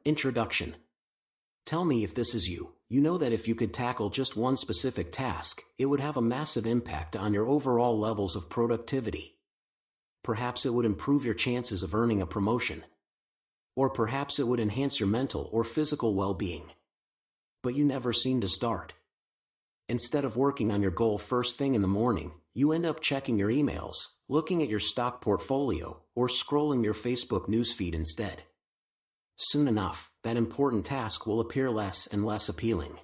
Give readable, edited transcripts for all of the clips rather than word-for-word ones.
Introduction. Tell me if this is you. You know that if you could tackle just one specific task, it would have a massive impact on your overall levels of productivity. Perhaps it would improve your chances of earning a promotion. Or perhaps it would enhance your mental or physical well-being. But you never seem to start. Instead of working on your goal first thing in the morning, you end up checking your emails, looking at your stock portfolio, or scrolling your Facebook newsfeed instead. Soon enough, that important task will appear less and less appealing.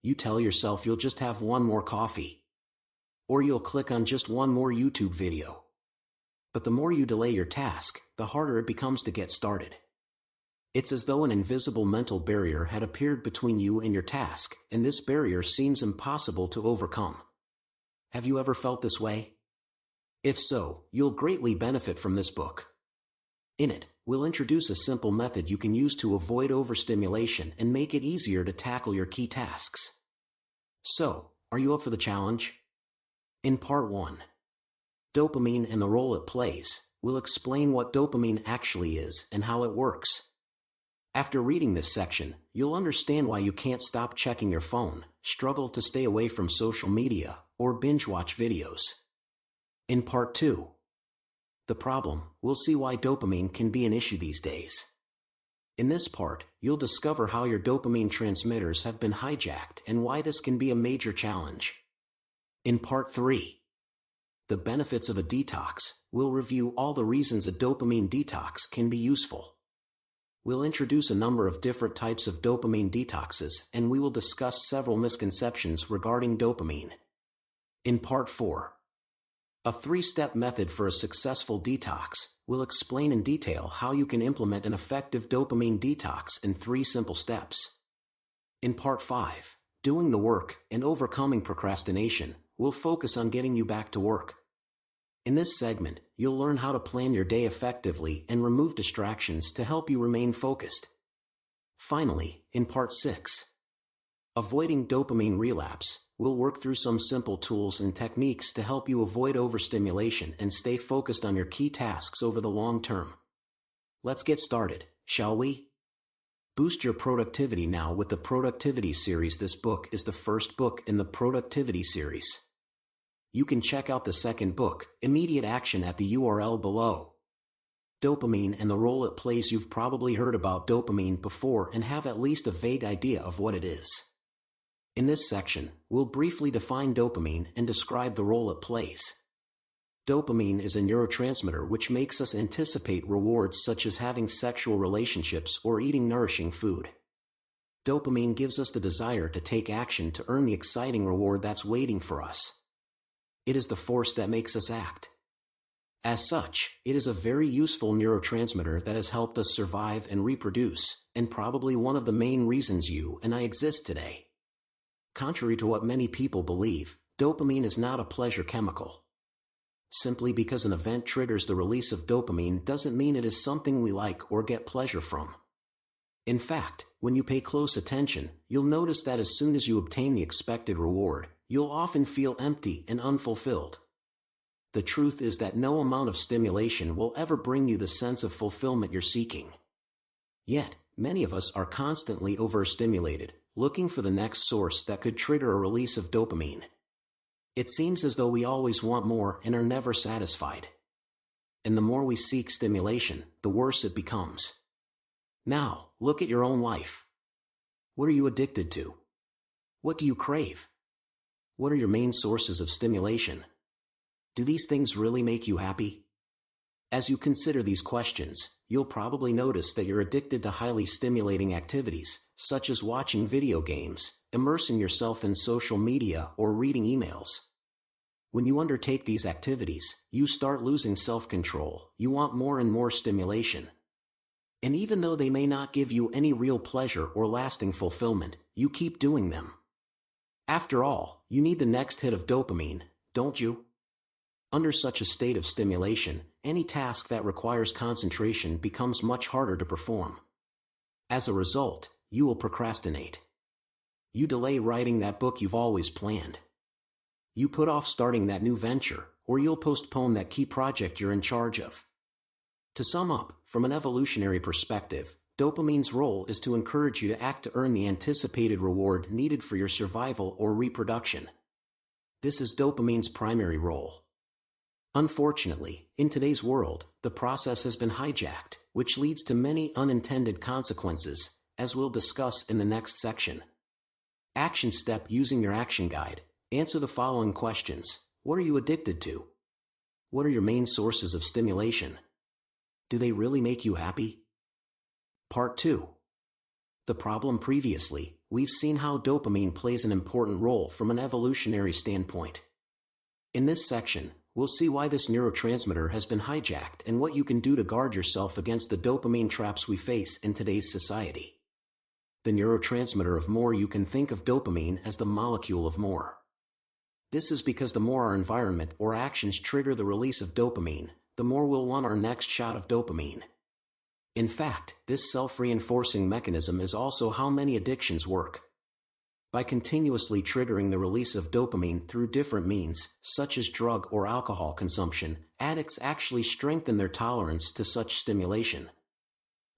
You tell yourself you'll just have one more coffee. Or you'll click on just one more YouTube video. But the more you delay your task, the harder it becomes to get started. It's as though an invisible mental barrier had appeared between you and your task, and this barrier seems impossible to overcome. Have you ever felt this way? If so, you'll greatly benefit from this book. In it, we'll introduce a simple method you can use to avoid overstimulation and make it easier to tackle your key tasks. So, are you up for the challenge? In Part 1, Dopamine and the Role It Plays, we'll explain what dopamine actually is and how it works. After reading this section, you'll understand why you can't stop checking your phone, struggle to stay away from social media, or binge-watch videos. In Part 2, The Problem, we'll see why dopamine can be an issue these days. In this part, you'll discover how your dopamine transmitters have been hijacked and why this can be a major challenge. In Part 3, The Benefits of a Detox, we'll review all the reasons a dopamine detox can be useful. We'll introduce a number of different types of dopamine detoxes, and we will discuss several misconceptions regarding dopamine. In Part 4, A 3-Step Method for a Successful Detox, we'll explain in detail how you can implement an effective dopamine detox in 3 simple steps. In Part 5, Doing the Work and Overcoming Procrastination, we'll focus on getting you back to work. In this segment, you'll learn how to plan your day effectively and remove distractions to help you remain focused. Finally, in Part 6, Avoiding Dopamine Relapse, we'll work through some simple tools and techniques to help you avoid overstimulation and stay focused on your key tasks over the long term. Let's get started, shall we? Boost your productivity now with the Productivity Series. This book is the first book in the Productivity Series. You can check out the second book, Immediate Action, at the URL below. Dopamine and the Role It Plays. You've probably heard about dopamine before and have at least a vague idea of what it is. In this section, we'll briefly define dopamine and describe the role it plays. Dopamine is a neurotransmitter which makes us anticipate rewards such as having sexual relationships or eating nourishing food. Dopamine gives us the desire to take action to earn the exciting reward that's waiting for us. It is the force that makes us act. As such, it is a very useful neurotransmitter that has helped us survive and reproduce, and probably one of the main reasons you and I exist today. Contrary to what many people believe, dopamine is not a pleasure chemical. Simply because an event triggers the release of dopamine doesn't mean it is something we like or get pleasure from. In fact, when you pay close attention, you'll notice that as soon as you obtain the expected reward, you'll often feel empty and unfulfilled. The truth is that no amount of stimulation will ever bring you the sense of fulfillment you're seeking. Yet, many of us are constantly overstimulated, looking for the next source that could trigger a release of dopamine. It seems as though we always want more and are never satisfied. And the more we seek stimulation, the worse it becomes. Now, look at your own life. What are you addicted to? What do you crave? What are your main sources of stimulation? Do these things really make you happy? As you consider these questions, you'll probably notice that you're addicted to highly stimulating activities, such as watching video games, immersing yourself in social media, or reading emails. When you undertake these activities, you start losing self-control. You want more and more stimulation. And even though they may not give you any real pleasure or lasting fulfillment, you keep doing them. After all, you need the next hit of dopamine, don't you? Under such a state of stimulation, any task that requires concentration becomes much harder to perform. As a result, you will procrastinate. You delay writing that book you've always planned. You put off starting that new venture, or you'll postpone that key project you're in charge of. To sum up, from an evolutionary perspective, dopamine's role is to encourage you to act to earn the anticipated reward needed for your survival or reproduction. This is dopamine's primary role. Unfortunately, in today's world, the process has been hijacked, which leads to many unintended consequences, as we'll discuss in the next section. Action step using your action guide. Answer the following questions. What are you addicted to? What are your main sources of stimulation? Do they really make you happy? Part 2. The problem previously. We've seen how dopamine plays an important role from an evolutionary standpoint. In this section, we'll see why this neurotransmitter has been hijacked and what you can do to guard yourself against the dopamine traps we face in today's society. The neurotransmitter of more. You can think of dopamine as the molecule of more. This is because the more our environment or actions trigger the release of dopamine, the more we'll want our next shot of dopamine. In fact, this self-reinforcing mechanism is also how many addictions work. By continuously triggering the release of dopamine through different means, such as drug or alcohol consumption, addicts actually strengthen their tolerance to such stimulation.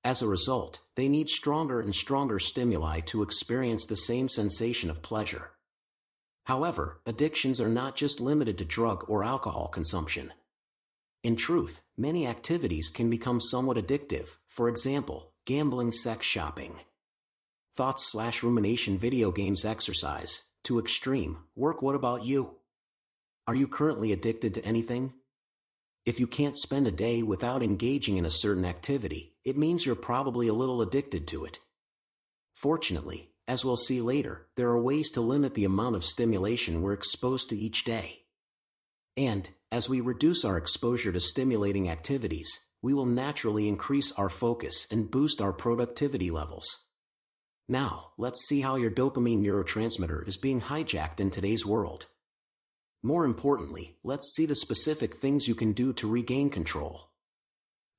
As a result, they need stronger and stronger stimuli to experience the same sensation of pleasure. However, addictions are not just limited to drug or alcohol consumption. In truth, many activities can become somewhat addictive, for example, gambling, sex, shopping. Thoughts/rumination, video games, exercise, to extreme, work. What about you? Are you currently addicted to anything? If you can't spend a day without engaging in a certain activity, it means you're probably a little addicted to it. Fortunately, as we'll see later, there are ways to limit the amount of stimulation we're exposed to each day. And, as we reduce our exposure to stimulating activities, we will naturally increase our focus and boost our productivity levels. Now, let's see how your dopamine neurotransmitter is being hijacked in today's world. More importantly, let's see the specific things you can do to regain control.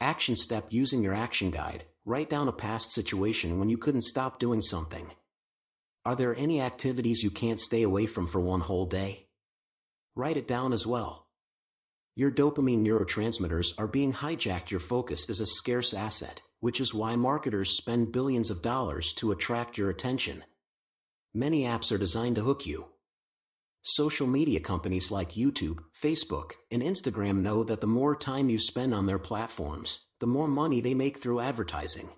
Action step using your action guide. Write down a past situation when you couldn't stop doing something. Are there any activities you can't stay away from for one whole day? Write it down as well. Your dopamine neurotransmitters are being hijacked. Your focus is a scarce asset, which is why marketers spend billions of dollars to attract your attention. Many apps are designed to hook you. Social media companies like YouTube, Facebook, and Instagram know that the more time you spend on their platforms, the more money they make through advertising.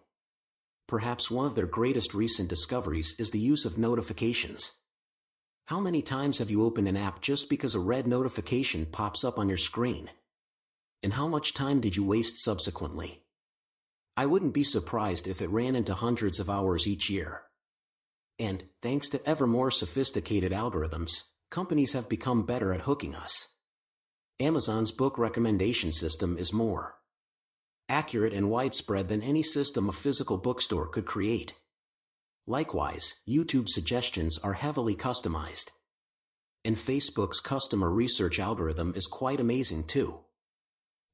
Perhaps one of their greatest recent discoveries is the use of notifications. How many times have you opened an app just because a red notification pops up on your screen? And how much time did you waste subsequently? I wouldn't be surprised if it ran into hundreds of hours each year. And, thanks to ever more sophisticated algorithms, companies have become better at hooking us. Amazon's book recommendation system is more accurate and widespread than any system a physical bookstore could create. Likewise, YouTube suggestions are heavily customized. And Facebook's customer research algorithm is quite amazing too.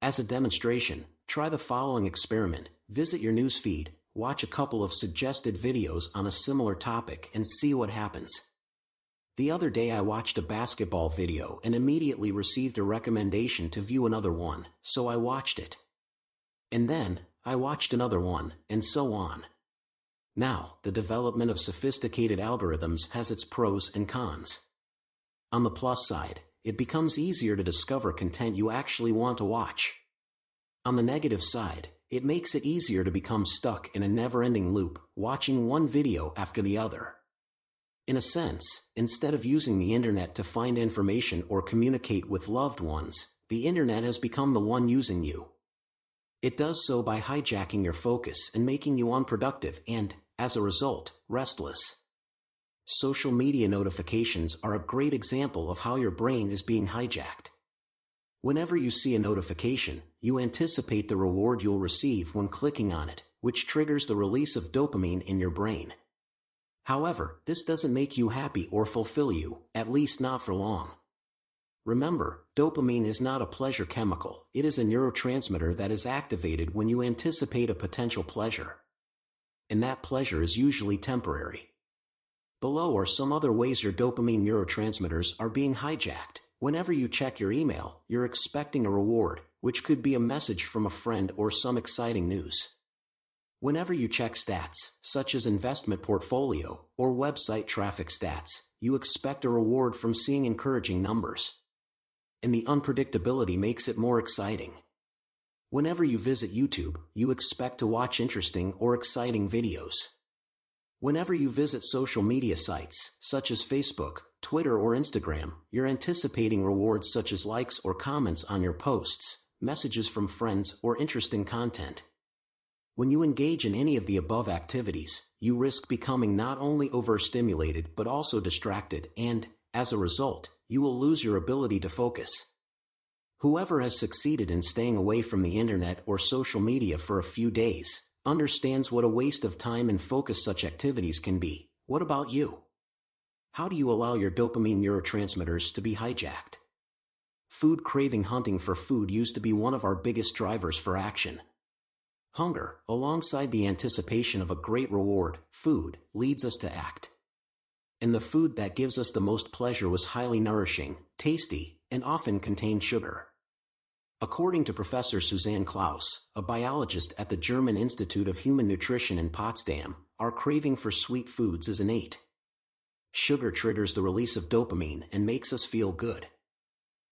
As a demonstration, try the following experiment. Visit your news feed, watch a couple of suggested videos on a similar topic and see what happens. The other day I watched a basketball video and immediately received a recommendation to view another one, so I watched it. And then, I watched another one, and so on. Now, the development of sophisticated algorithms has its pros and cons. On the plus side, it becomes easier to discover content you actually want to watch. On the negative side, it makes it easier to become stuck in a never-ending loop, watching one video after the other. In a sense, instead of using the internet to find information or communicate with loved ones, the internet has become the one using you. It does so by hijacking your focus and making you unproductive and, as a result, restless. Social media notifications are a great example of how your brain is being hijacked. Whenever you see a notification, you anticipate the reward you'll receive when clicking on it, which triggers the release of dopamine in your brain. However, this doesn't make you happy or fulfill you, at least not for long. Remember, dopamine is not a pleasure chemical, it is a neurotransmitter that is activated when you anticipate a potential pleasure. And that pleasure is usually temporary. Below are some other ways your dopamine neurotransmitters are being hijacked. Whenever you check your email, you're expecting a reward, which could be a message from a friend or some exciting news. Whenever you check stats, such as investment portfolio or website traffic stats, you expect a reward from seeing encouraging numbers. And the unpredictability makes it more exciting. Whenever you visit YouTube, you expect to watch interesting or exciting videos. Whenever you visit social media sites, such as Facebook, Twitter or Instagram, you're anticipating rewards such as likes or comments on your posts, messages from friends, or interesting content. When you engage in any of the above activities, you risk becoming not only overstimulated but also distracted and, as a result, you will lose your ability to focus. Whoever has succeeded in staying away from the internet or social media for a few days understands what a waste of time and focus such activities can be. What about you? How do you allow your dopamine neurotransmitters to be hijacked? Food craving. Hunting for food used to be one of our biggest drivers for action. Hunger, alongside the anticipation of a great reward, food, leads us to act. And the food that gives us the most pleasure was highly nourishing, tasty, and often contained sugar. According to Professor Suzanne Klaus, a biologist at the German Institute of Human Nutrition in Potsdam, our craving for sweet foods is innate. Sugar triggers the release of dopamine and makes us feel good.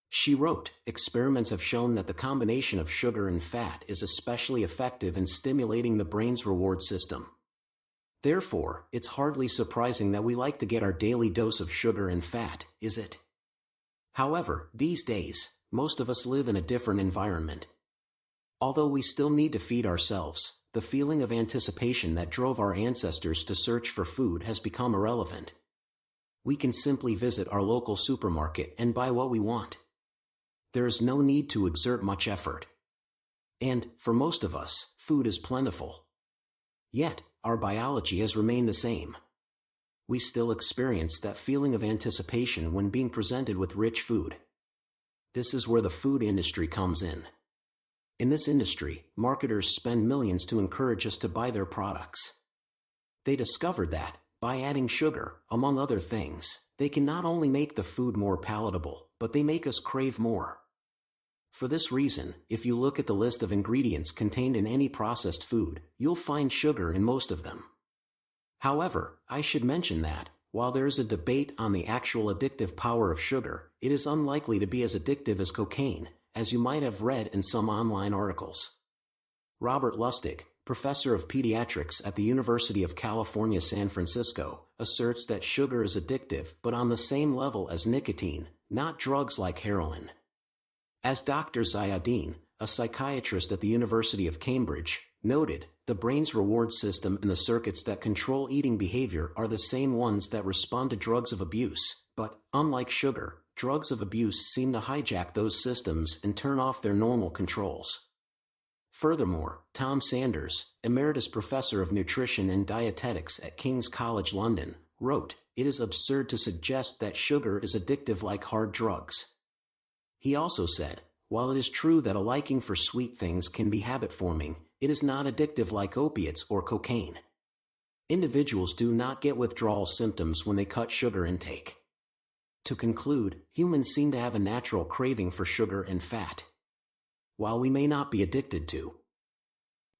She wrote, experiments have shown that the combination of sugar and fat is especially effective in stimulating the brain's reward system. Therefore, it's hardly surprising that we like to get our daily dose of sugar and fat, is it? However, these days, most of us live in a different environment. Although we still need to feed ourselves, the feeling of anticipation that drove our ancestors to search for food has become irrelevant. We can simply visit our local supermarket and buy what we want. There is no need to exert much effort. And, for most of us, food is plentiful. Yet, our biology has remained the same. We still experience that feeling of anticipation when being presented with rich food. This is where the food industry comes in. In this industry, marketers spend millions to encourage us to buy their products. They discovered that, by adding sugar, among other things, they can not only make the food more palatable, but they make us crave more. For this reason, if you look at the list of ingredients contained in any processed food, you'll find sugar in most of them. However, I should mention that, while there is a debate on the actual addictive power of sugar, it is unlikely to be as addictive as cocaine, as you might have read in some online articles. Robert Lustig, professor of pediatrics at the University of California, San Francisco, asserts that sugar is addictive but on the same level as nicotine, not drugs like heroin. As Dr. Ziauddin, a psychiatrist at the University of Cambridge, noted, the brain's reward system and the circuits that control eating behavior are the same ones that respond to drugs of abuse, but, unlike sugar, drugs of abuse seem to hijack those systems and turn off their normal controls. Furthermore, Tom Sanders, emeritus professor of nutrition and dietetics at King's College London, wrote, "It is absurd to suggest that sugar is addictive like hard drugs." He also said, while it is true that a liking for sweet things can be habit-forming, it is not addictive like opiates or cocaine. Individuals do not get withdrawal symptoms when they cut sugar intake. To conclude, humans seem to have a natural craving for sugar and fat. While we may not be addicted to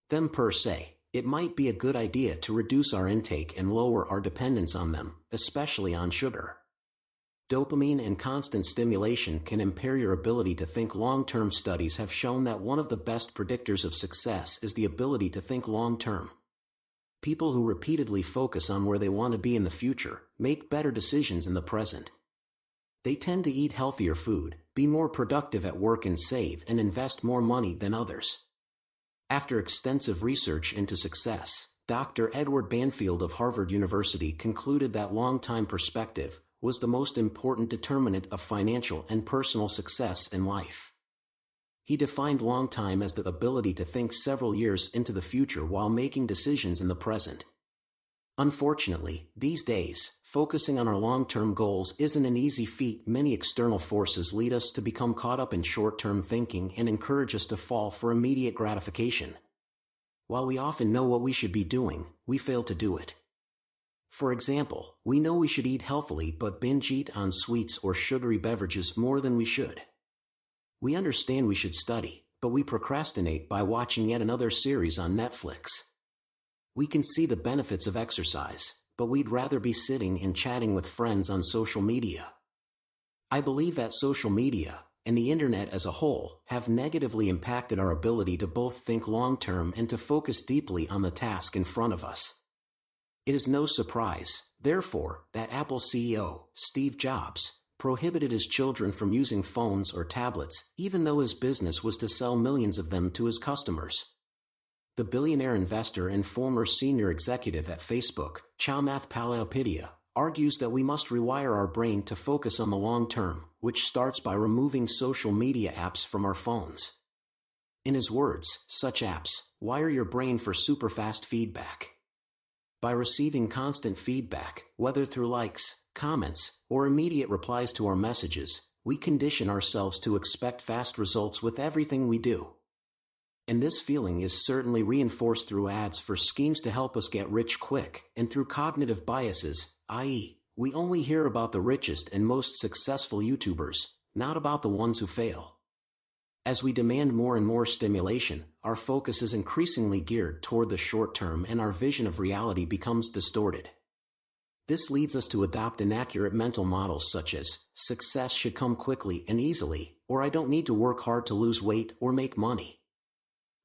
them per se, it might be a good idea to reduce our intake and lower our dependence on them, especially on sugar. Dopamine and constant stimulation can impair your ability to think long-term. Studies have shown that one of the best predictors of success is the ability to think long-term. People who repeatedly focus on where they want to be in the future make better decisions in the present. They tend to eat healthier food, be more productive at work and save and invest more money than others. After extensive research into success, Dr. Edward Banfield of Harvard University concluded that long-time perspective was the most important determinant of financial and personal success in life. He defined long time as the ability to think several years into the future while making decisions in the present. Unfortunately, these days, focusing on our long-term goals isn't an easy feat. Many external forces lead us to become caught up in short-term thinking and encourage us to fall for immediate gratification. While we often know what we should be doing, we fail to do it. For example, we know we should eat healthily but binge eat on sweets or sugary beverages more than we should. We understand we should study, but we procrastinate by watching yet another series on Netflix. We can see the benefits of exercise, but we'd rather be sitting and chatting with friends on social media. I believe that social media, and the internet as a whole, have negatively impacted our ability to both think long-term and to focus deeply on the task in front of us. It is no surprise, therefore, that Apple CEO, Steve Jobs, prohibited his children from using phones or tablets, even though his business was to sell millions of them to his customers. The billionaire investor and former senior executive at Facebook, Chamath Palihapitiya, argues that we must rewire our brain to focus on the long term, which starts by removing social media apps from our phones. In his words, such apps wire your brain for super-fast feedback. By receiving constant feedback, whether through likes, comments, or immediate replies to our messages, we condition ourselves to expect fast results with everything we do. And this feeling is certainly reinforced through ads for schemes to help us get rich quick, and through cognitive biases, i.e., we only hear about the richest and most successful YouTubers, not about the ones who fail. As we demand more and more stimulation, our focus is increasingly geared toward the short term and our vision of reality becomes distorted. This leads us to adopt inaccurate mental models such as, success should come quickly and easily, or I don't need to work hard to lose weight or make money.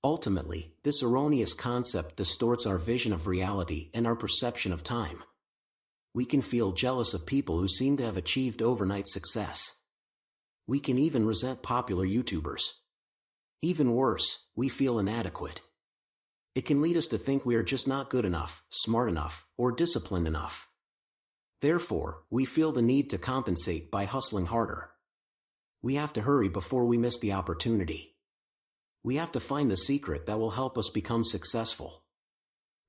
Ultimately, this erroneous concept distorts our vision of reality and our perception of time. We can feel jealous of people who seem to have achieved overnight success. We can even resent popular YouTubers. Even worse, we feel inadequate. It can lead us to think we are just not good enough, smart enough, or disciplined enough. Therefore, we feel the need to compensate by hustling harder. We have to hurry before we miss the opportunity. We have to find the secret that will help us become successful.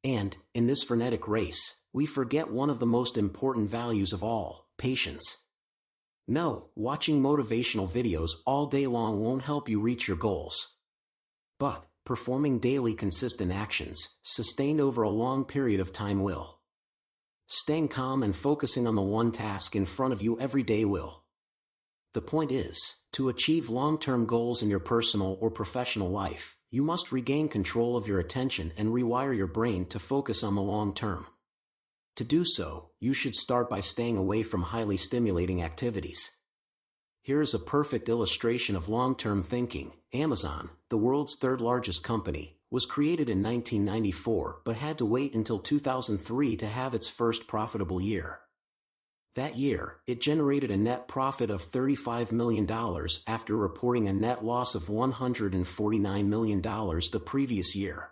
And, in this frenetic race, we forget one of the most important values of all, patience. No, watching motivational videos all day long won't help you reach your goals. But, performing daily consistent actions, sustained over a long period of time will. Staying calm and focusing on the one task in front of you every day will. The point is, to achieve long-term goals in your personal or professional life, you must regain control of your attention and rewire your brain to focus on the long term. To do so, you should start by staying away from highly stimulating activities. Here is a perfect illustration of long-term thinking. Amazon, the world's third-largest company, was created in 1994 but had to wait until 2003 to have its first profitable year. That year, it generated a net profit of $35 million after reporting a net loss of $149 million the previous year.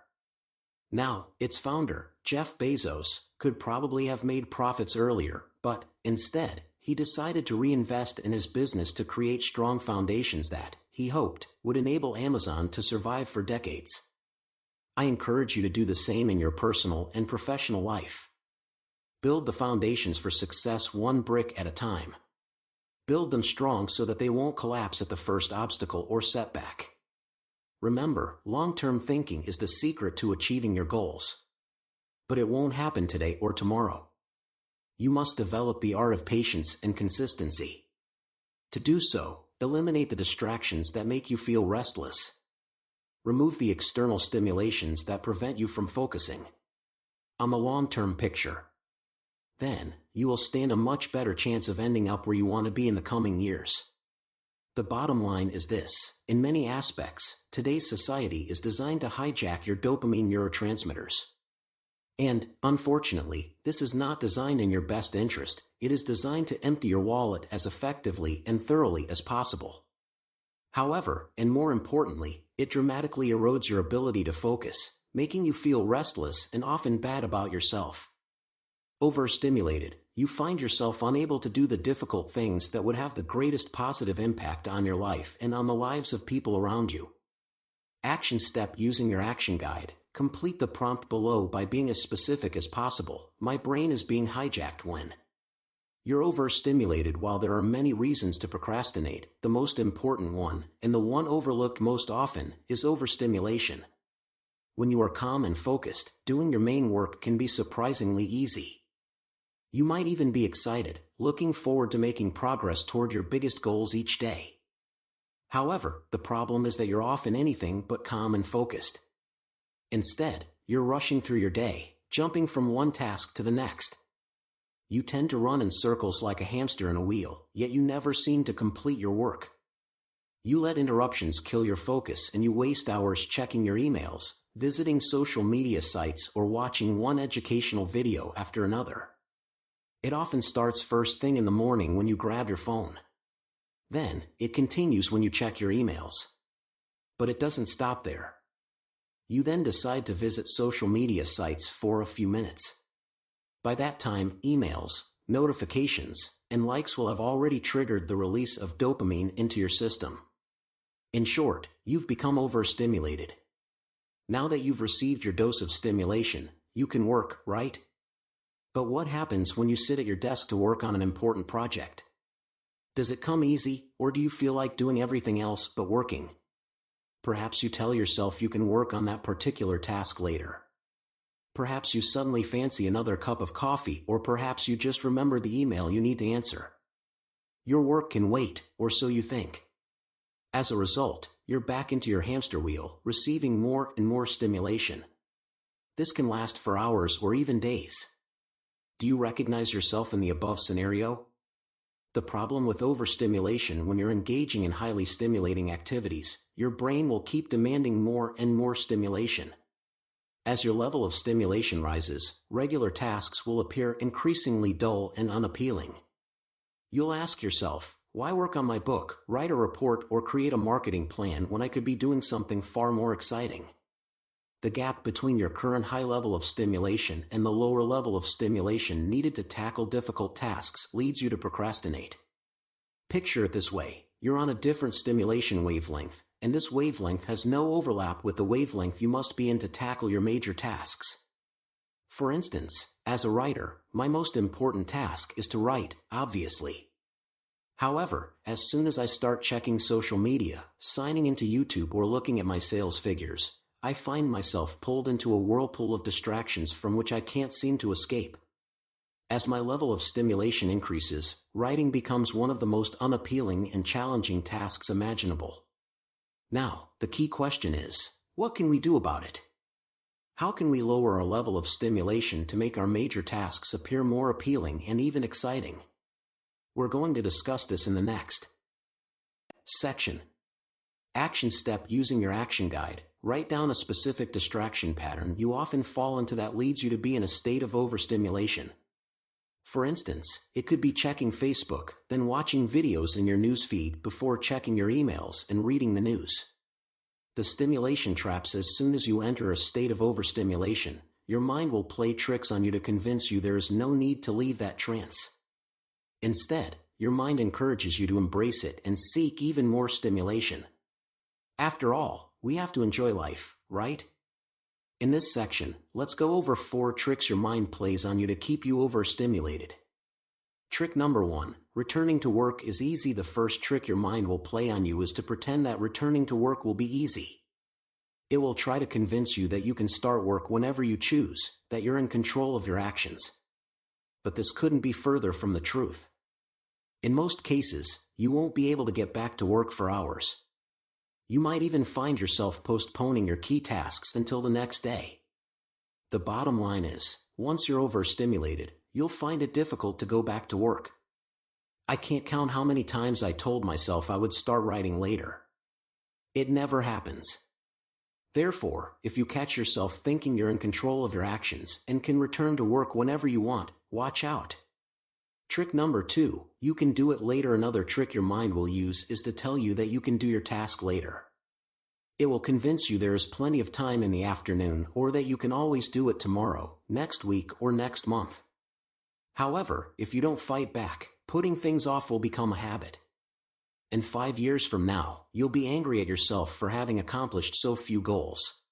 Now, its founder, Jeff Bezos, could probably have made profits earlier, but, instead, he decided to reinvest in his business to create strong foundations that, he hoped, would enable Amazon to survive for decades. I encourage you to do the same in your personal and professional life. Build the foundations for success one brick at a time. Build them strong so that they won't collapse at the first obstacle or setback. Remember, long-term thinking is the secret to achieving your goals. But it won't happen today or tomorrow. You must develop the art of patience and consistency. To do so, eliminate the distractions that make you feel restless. Remove the external stimulations that prevent you from focusing on the long-term picture. Then, you will stand a much better chance of ending up where you want to be in the coming years. The bottom line is this: in many aspects, today's society is designed to hijack your dopamine neurotransmitters. And, unfortunately, this is not designed in your best interest. It is designed to empty your wallet as effectively and thoroughly as possible. However, and more importantly, it dramatically erodes your ability to focus, making you feel restless and often bad about yourself. Overstimulated, you find yourself unable to do the difficult things that would have the greatest positive impact on your life and on the lives of people around you. Action step using your action guide. Complete the prompt below by being as specific as possible. My brain is being hijacked when you're overstimulated. While there are many reasons to procrastinate, the most important one, and the one overlooked most often, is overstimulation. When you are calm and focused, doing your main work can be surprisingly easy. You might even be excited, looking forward to making progress toward your biggest goals each day. However, the problem is that you're often anything but calm and focused. Instead, you're rushing through your day, jumping from one task to the next. You tend to run in circles like a hamster in a wheel, yet you never seem to complete your work. You let interruptions kill your focus and you waste hours checking your emails, visiting social media sites, or watching one educational video after another. It often starts first thing in the morning when you grab your phone. Then, it continues when you check your emails. But it doesn't stop there. You then decide to visit social media sites for a few minutes. By that time, emails, notifications, and likes will have already triggered the release of dopamine into your system. In short, you've become overstimulated. Now that you've received your dose of stimulation, you can work, right? But what happens when you sit at your desk to work on an important project? Does it come easy, or do you feel like doing everything else but working? Perhaps you tell yourself you can work on that particular task later. Perhaps you suddenly fancy another cup of coffee, or perhaps you just remembered the email you need to answer. Your work can wait, or so you think. As a result, you're back into your hamster wheel, receiving more and more stimulation. This can last for hours or even days. Do you recognize yourself in the above scenario? The problem with overstimulation: when you're engaging in highly stimulating activities, your brain will keep demanding more and more stimulation. As your level of stimulation rises, regular tasks will appear increasingly dull and unappealing. You'll ask yourself, why work on my book, write a report, or create a marketing plan when I could be doing something far more exciting? The gap between your current high level of stimulation and the lower level of stimulation needed to tackle difficult tasks leads you to procrastinate. Picture it this way: you're on a different stimulation wavelength, and this wavelength has no overlap with the wavelength you must be in to tackle your major tasks. For instance, as a writer, my most important task is to write, obviously. However, as soon as I start checking social media, signing into YouTube, or looking at my sales figures, I find myself pulled into a whirlpool of distractions from which I can't seem to escape. As my level of stimulation increases, writing becomes one of the most unappealing and challenging tasks imaginable. Now, the key question is, what can we do about it? How can we lower our level of stimulation to make our major tasks appear more appealing and even exciting? We're going to discuss this in the next section. Action step: using your action guide. Write down a specific distraction pattern you often fall into that leads you to be in a state of overstimulation. For instance, it could be checking Facebook, then watching videos in your newsfeed before checking your emails and reading the news. The stimulation traps: as soon as you enter a state of overstimulation, your mind will play tricks on you to convince you there is no need to leave that trance. Instead, your mind encourages you to embrace it and seek even more stimulation. After all, we have to enjoy life, right? In this section, let's go over 4 tricks your mind plays on you to keep you overstimulated. Trick number 1: returning to work is easy. The first trick your mind will play on you is to pretend that returning to work will be easy. It will try to convince you that you can start work whenever you choose, that you're in control of your actions. But this couldn't be further from the truth. In most cases, you won't be able to get back to work for hours. You might even find yourself postponing your key tasks until the next day. The bottom line is, once you're overstimulated, you'll find it difficult to go back to work. I can't count how many times I told myself I would start writing later. It never happens. Therefore, if you catch yourself thinking you're in control of your actions and can return to work whenever you want, watch out. Trick number 2: you can do it later. Another trick your mind will use is to tell you that you can do your task later. It will convince you there is plenty of time in the afternoon, or that you can always do it tomorrow, next week, or next month. However, if you don't fight back, putting things off will become a habit. And 5 years from now, you'll be angry at yourself for having accomplished so few goals.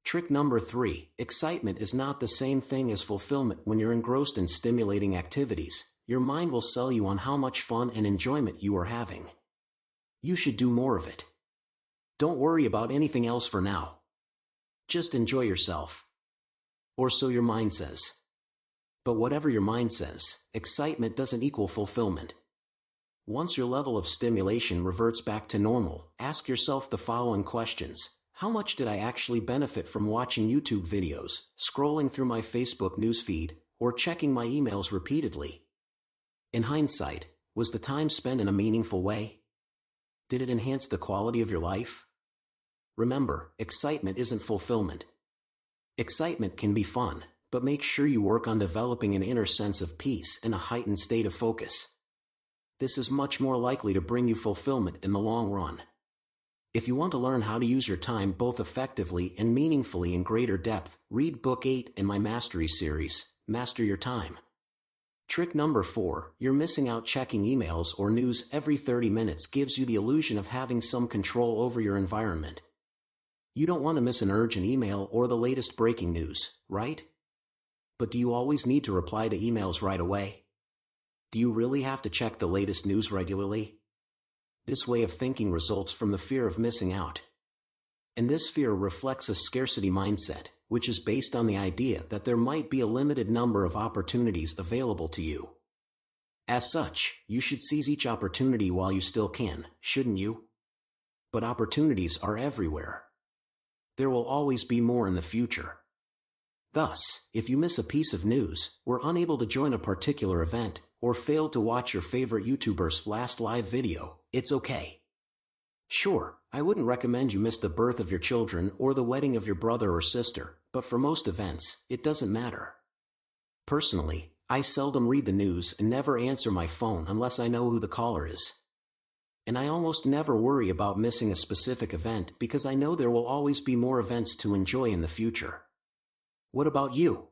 Trick number 3: excitement is not the same thing as fulfillment. When you're engrossed in stimulating activities, your mind will sell you on how much fun and enjoyment you are having. You should do more of it. Don't worry about anything else for now. Just enjoy yourself. Or so your mind says. But whatever your mind says, excitement doesn't equal fulfillment. Once your level of stimulation reverts back to normal, ask yourself the following questions: How much did I actually benefit from watching YouTube videos, scrolling through my Facebook newsfeed, or checking my emails repeatedly? In hindsight, was the time spent in a meaningful way? Did it enhance the quality of your life? Remember, excitement isn't fulfillment. Excitement can be fun, but make sure you work on developing an inner sense of peace and a heightened state of focus. This is much more likely to bring you fulfillment in the long run. If you want to learn how to use your time both effectively and meaningfully in greater depth, read Book 8 in my Mastery series, Master Your Time. Trick number 4, you're missing out. Checking emails or news every 30 minutes gives you the illusion of having some control over your environment. You don't want to miss an urgent email or the latest breaking news, right? But do you always need to reply to emails right away? Do you really have to check the latest news regularly? This way of thinking results from the fear of missing out. And this fear reflects a scarcity mindset, which is based on the idea that there might be a limited number of opportunities available to you. As such, you should seize each opportunity while you still can, shouldn't you? But opportunities are everywhere. There will always be more in the future. Thus, if you miss a piece of news, were unable to join a particular event, or failed to watch your favorite YouTuber's last live video, it's okay. Sure, I wouldn't recommend you miss the birth of your children or the wedding of your brother or sister, but for most events, it doesn't matter. Personally, I seldom read the news and never answer my phone unless I know who the caller is. And I almost never worry about missing a specific event because I know there will always be more events to enjoy in the future. What about you?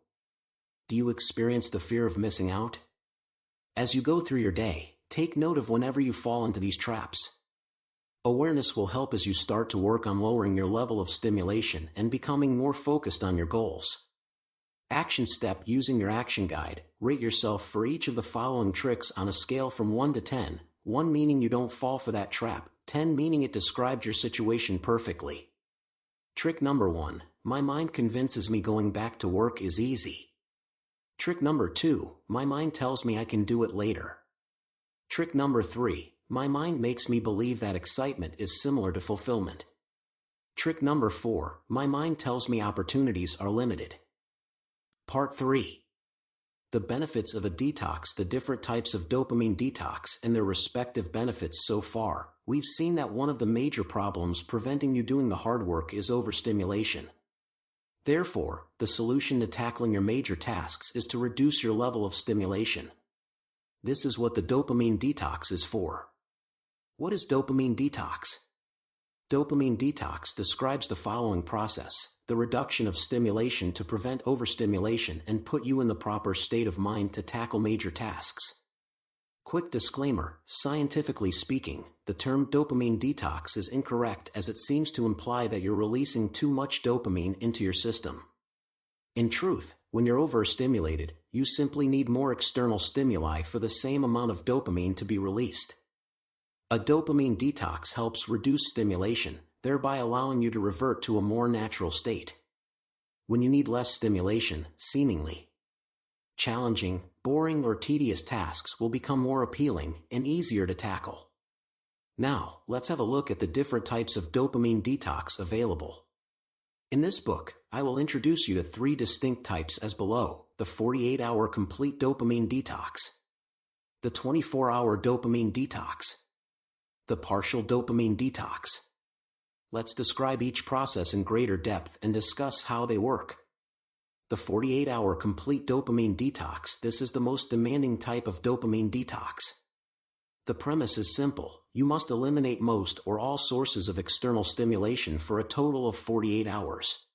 Do you experience the fear of missing out? As you go through your day, take note of whenever you fall into these traps. Awareness will help as you start to work on lowering your level of stimulation and becoming more focused on your goals. Action step: using your action guide, rate yourself for each of the following tricks on a scale from 1 to 10, 1 meaning you don't fall for that trap, 10 meaning it described your situation perfectly. Trick number 1, my mind convinces me going back to work is easy. Trick number 2, my mind tells me I can do it later. Trick number 3, my mind makes me believe that excitement is similar to fulfillment. Trick number 4, my mind tells me opportunities are limited. Part 3. The benefits of a detox. The different types of dopamine detox and their respective benefits. So far, we've seen that one of the major problems preventing you doing the hard work is overstimulation. Therefore, the solution to tackling your major tasks is to reduce your level of stimulation. This is what the dopamine detox is for. What is dopamine detox? Dopamine detox describes the following process: the reduction of stimulation to prevent overstimulation and put you in the proper state of mind to tackle major tasks. Quick disclaimer: scientifically speaking, the term dopamine detox is incorrect as it seems to imply that you're releasing too much dopamine into your system. In truth, when you're overstimulated, you simply need more external stimuli for the same amount of dopamine to be released. A dopamine detox helps reduce stimulation, thereby allowing you to revert to a more natural state. When you need less stimulation, seemingly challenging, boring, or tedious tasks will become more appealing and easier to tackle. Now, let's have a look at the different types of dopamine detox available. In this book, I will introduce you to 3 distinct types as below: the 48-hour complete dopamine detox, the 24-hour dopamine detox, the partial dopamine detox. Let's describe each process in greater depth and discuss how they work. The 48-hour complete dopamine detox. This is the most demanding type of dopamine detox. The premise is simple: you must eliminate most or all sources of external stimulation for a total of 48 hours.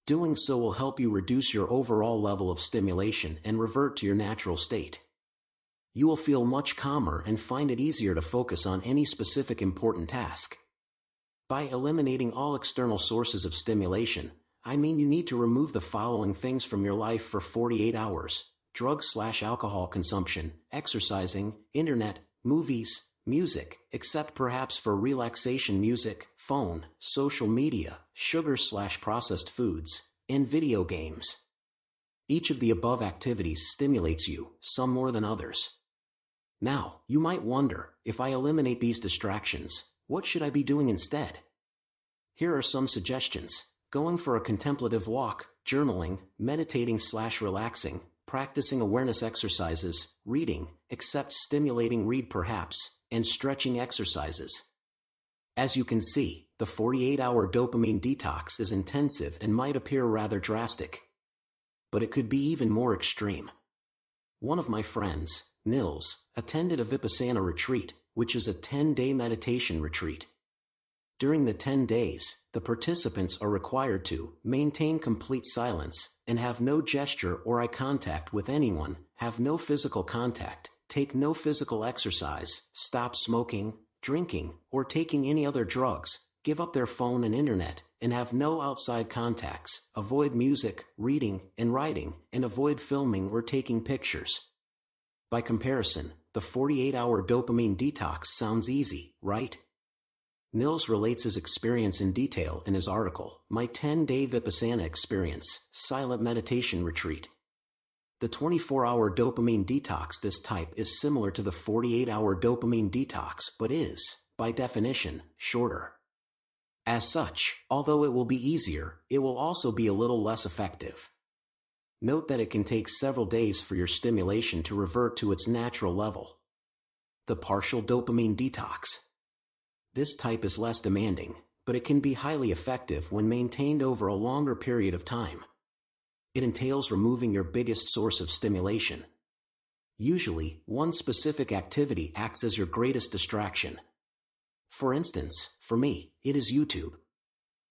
Doing so will help you reduce your overall level of stimulation and revert to your natural state. You will feel much calmer and find it easier to focus on any specific important task. By eliminating all external sources of stimulation, I mean you need to remove the following things from your life for 48 hours: drugs/alcohol consumption, exercising, internet, movies, music, except perhaps for relaxation music, phone, social media, sugar/processed foods, and video games. Each of the above activities stimulates you, some more than others. Now, you might wonder, if I eliminate these distractions, what should I be doing instead? Here are some suggestions. Going for a contemplative walk, journaling, meditating/relaxing, practicing awareness exercises, reading, except stimulating read perhaps, and stretching exercises. As you can see, the 48-hour dopamine detox is intensive and might appear rather drastic. But it could be even more extreme. One of my friends, Nils, attended a Vipassana retreat, which is a 10-day meditation retreat. During the 10 days, the participants are required to maintain complete silence and have no gesture or eye contact with anyone, have no physical contact, take no physical exercise, stop smoking, drinking, or taking any other drugs, give up their phone and internet, and have no outside contacts, avoid music, reading, and writing, and avoid filming or taking pictures. By comparison, the 48-hour dopamine detox sounds easy, right? Nils relates his experience in detail in his article, My 10-Day Vipassana Experience, Silent Meditation Retreat. The 24-hour dopamine detox this type is similar to the 48-hour dopamine detox but is, by definition, shorter. As such, although it will be easier, it will also be a little less effective. Note that it can take several days for your stimulation to revert to its natural level. The partial dopamine detox. This type is less demanding, but it can be highly effective when maintained over a longer period of time. It entails removing your biggest source of stimulation. Usually, one specific activity acts as your greatest distraction. For instance, for me, it is YouTube.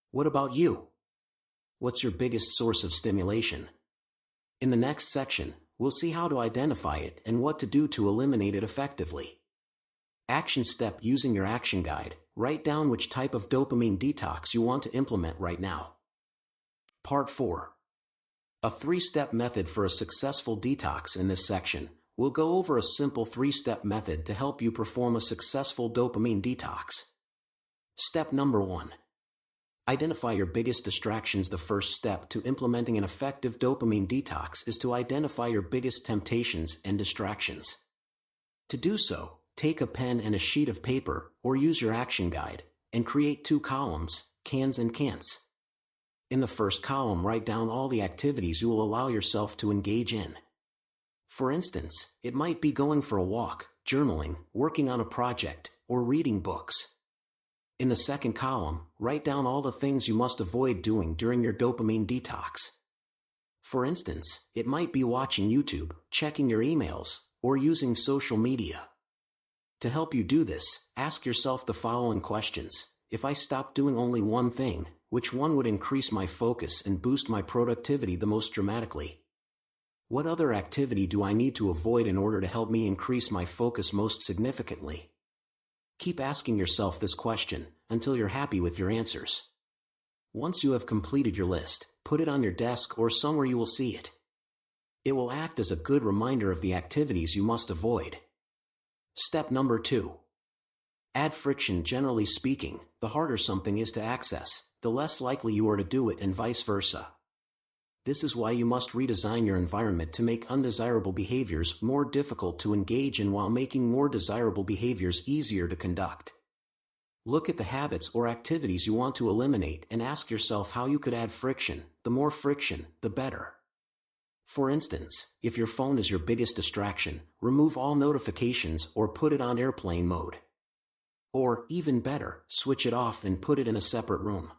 What about you? What's your biggest source of stimulation? In the next section, we'll see how to identify it and what to do to eliminate it effectively. Action step: using your action guide, write down which type of dopamine detox you want to implement right now. Part 4. A 3-step method for a successful detox. In this section, we'll go over a simple 3-step method to help you perform a successful dopamine detox. Step number 1. Identify your biggest distractions. The first step to implementing an effective dopamine detox is to identify your biggest temptations and distractions. To do so, take a pen and a sheet of paper, or use your action guide, and create 2 columns, cans and can'ts. In the first column, write down all the activities you will allow yourself to engage in. For instance, it might be going for a walk, journaling, working on a project, or reading books. In the second column, write down all the things you must avoid doing during your dopamine detox. For instance, it might be watching YouTube, checking your emails, or using social media. To help you do this, ask yourself the following questions. If I stopped doing only one thing, which one would increase my focus and boost my productivity the most dramatically? What other activity do I need to avoid in order to help me increase my focus most significantly? Keep asking yourself this question until you're happy with your answers. Once you have completed your list, put it on your desk or somewhere you will see it. It will act as a good reminder of the activities you must avoid. Step number 2. Add friction. Generally speaking, the harder something is to access, the less likely you are to do it, and vice versa. This is why you must redesign your environment to make undesirable behaviors more difficult to engage in while making more desirable behaviors easier to conduct. Look at the habits or activities you want to eliminate and ask yourself how you could add friction. The more friction, the better. For instance, if your phone is your biggest distraction, remove all notifications or put it on airplane mode. Or, even better, switch it off and put it in a separate room.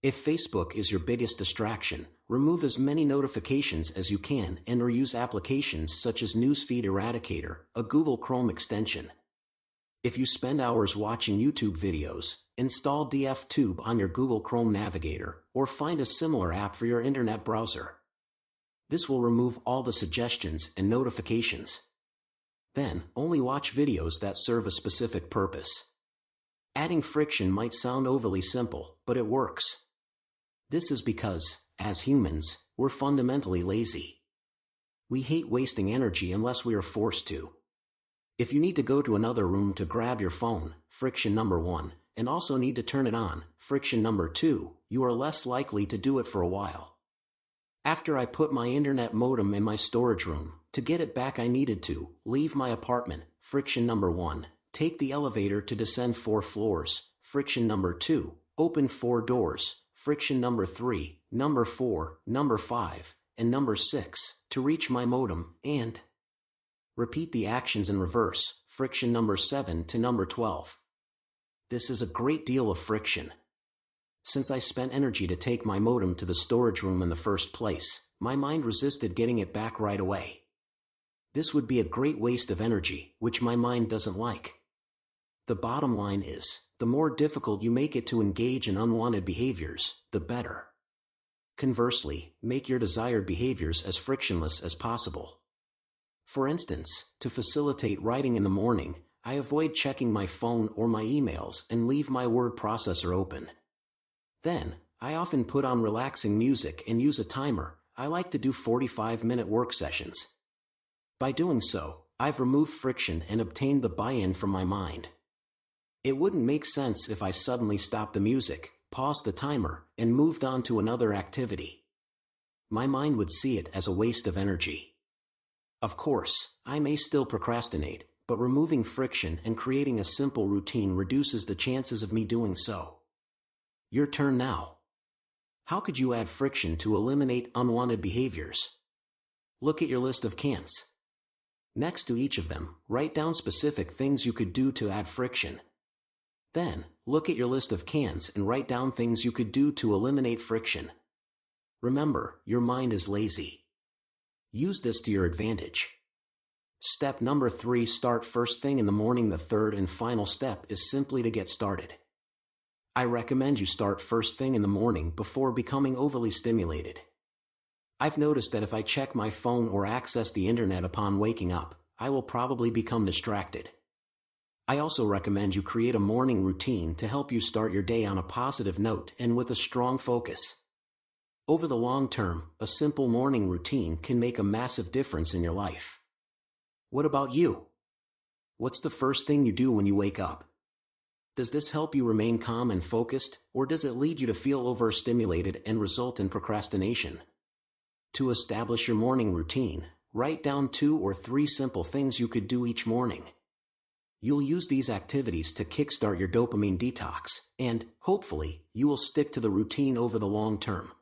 If Facebook is your biggest distraction, remove as many notifications as you can and or use applications such as Newsfeed Eradicator, a Google Chrome extension. If you spend hours watching YouTube videos, install DFTube on your Google Chrome navigator, or find a similar app for your internet browser. This will remove all the suggestions and notifications. Then, only watch videos that serve a specific purpose. Adding friction might sound overly simple, but it works. This is because, as humans, we're fundamentally lazy. We hate wasting energy unless we are forced to. If you need to go to another room to grab your phone, friction number 1, and also need to turn it on, friction number 2, you are less likely to do it for a while. After I put my internet modem in my storage room, to get it back I needed to leave my apartment, friction number 1, take the elevator to descend 4 floors, friction number 2, open 4 doors, friction number 3, number 4, number 5, and number 6, to reach my modem, and repeat the actions in reverse, friction number 7 to number 12. This is a great deal of friction. Since I spent energy to take my modem to the storage room in the first place, my mind resisted getting it back right away. This would be a great waste of energy, which my mind doesn't like. The bottom line is, the more difficult you make it to engage in unwanted behaviors, the better. Conversely, make your desired behaviors as frictionless as possible. For instance, to facilitate writing in the morning, I avoid checking my phone or my emails and leave my word processor open. Then, I often put on relaxing music and use a timer. I like to do 45-minute work sessions. By doing so, I've removed friction and obtained the buy-in from my mind. It wouldn't make sense if I suddenly stopped the music, paused the timer, and moved on to another activity. My mind would see it as a waste of energy. Of course, I may still procrastinate, but removing friction and creating a simple routine reduces the chances of me doing so. Your turn now. How could you add friction to eliminate unwanted behaviors? Look at your list of can'ts. Next to each of them, write down specific things you could do to add friction. Then, look at your list of cans and write down things you could do to eliminate friction. Remember, your mind is lazy. Use this to your advantage. Step number 3. Start first thing in the morning. The third and final step is simply to get started. I recommend you start first thing in the morning before becoming overly stimulated. I've noticed that if I check my phone or access the internet upon waking up, I will probably become distracted. I also recommend you create a morning routine to help you start your day on a positive note and with a strong focus. Over the long term, a simple morning routine can make a massive difference in your life. What about you? What's the first thing you do when you wake up? Does this help you remain calm and focused, or does it lead you to feel overstimulated and result in procrastination? To establish your morning routine, write down 2 or 3 simple things you could do each morning. You'll use these activities to kickstart your dopamine detox, and, hopefully, you will stick to the routine over the long term.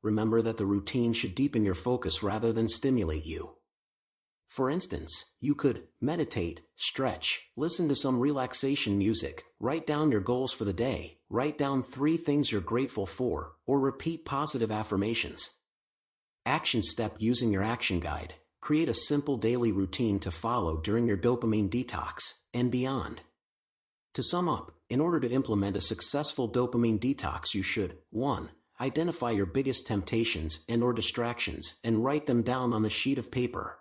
Remember that the routine should deepen your focus rather than stimulate you. For instance, you could meditate, stretch, listen to some relaxation music, write down your goals for the day, write down 3 things you're grateful for, or repeat positive affirmations. Action step: using your action guide, create a simple daily routine to follow during your dopamine detox, and beyond. To sum up, in order to implement a successful dopamine detox, you should 1. Identify your biggest temptations and/or distractions and write them down on a sheet of paper.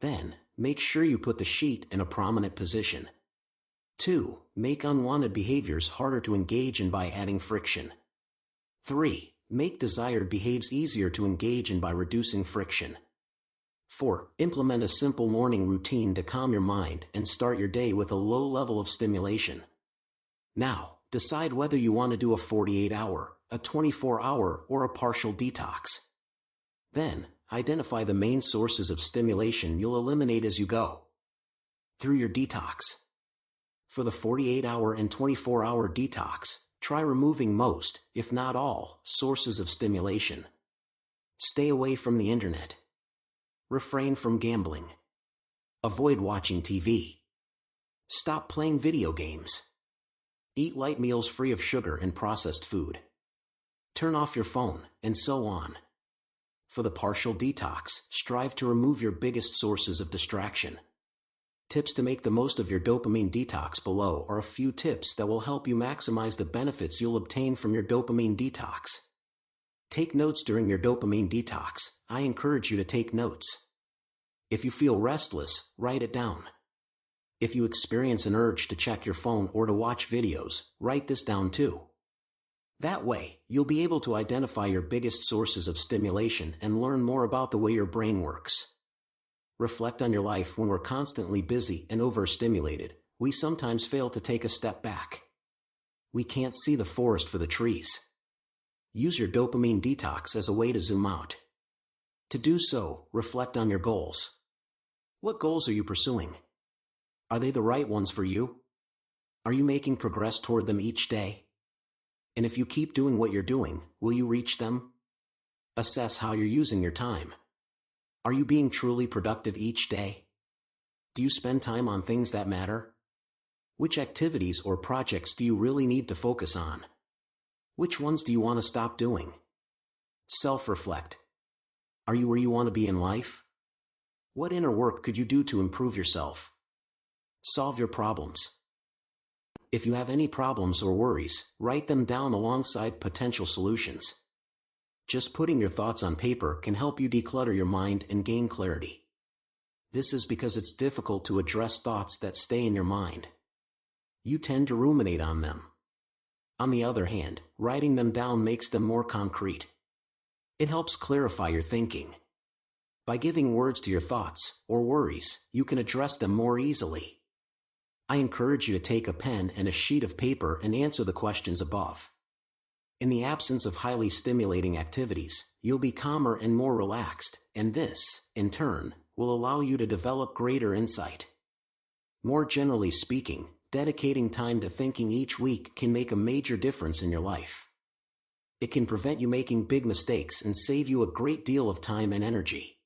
Then, make sure you put the sheet in a prominent position. 2. Make unwanted behaviors harder to engage in by adding friction. 3. Make desired behaviors easier to engage in by reducing friction. 4. Implement a simple morning routine to calm your mind and start your day with a low level of stimulation. Now, decide whether you want to do a 48-hour, a 24-hour, or a partial detox. Then, identify the main sources of stimulation you'll eliminate as you go through your detox. For the 48-hour and 24-hour detox, try removing most, if not all, sources of stimulation. Stay away from the internet. Refrain from gambling. Avoid watching TV. Stop playing video games. Eat light meals free of sugar and processed food. Turn off your phone, and so on. For the partial detox, strive to remove your biggest sources of distraction. Tips to make the most of your dopamine detox: below are a few tips that will help you maximize the benefits you'll obtain from your dopamine detox. Take notes during your dopamine detox. I encourage you to take notes. If you feel restless, write it down. If you experience an urge to check your phone or to watch videos, write this down too. That way, you'll be able to identify your biggest sources of stimulation and learn more about the way your brain works. Reflect on your life. When we're constantly busy and overstimulated, we sometimes fail to take a step back. We can't see the forest for the trees. Use your dopamine detox as a way to zoom out. To do so, reflect on your goals. What goals are you pursuing? Are they the right ones for you? Are you making progress toward them each day? And if you keep doing what you're doing, will you reach them? Assess how you're using your time. Are you being truly productive each day? Do you spend time on things that matter? Which activities or projects do you really need to focus on? Which ones do you want to stop doing? Self-reflect. Are you where you want to be in life? What inner work could you do to improve yourself? Solve your problems. If you have any problems or worries, write them down alongside potential solutions. Just putting your thoughts on paper can help you declutter your mind and gain clarity. This is because it's difficult to address thoughts that stay in your mind. You tend to ruminate on them. On the other hand, writing them down makes them more concrete. It helps clarify your thinking. By giving words to your thoughts or worries, you can address them more easily. I encourage you to take a pen and a sheet of paper and answer the questions above. In the absence of highly stimulating activities, you'll be calmer and more relaxed, and this, in turn, will allow you to develop greater insight. More generally speaking, dedicating time to thinking each week can make a major difference in your life. It can prevent you making big mistakes and save you a great deal of time and energy.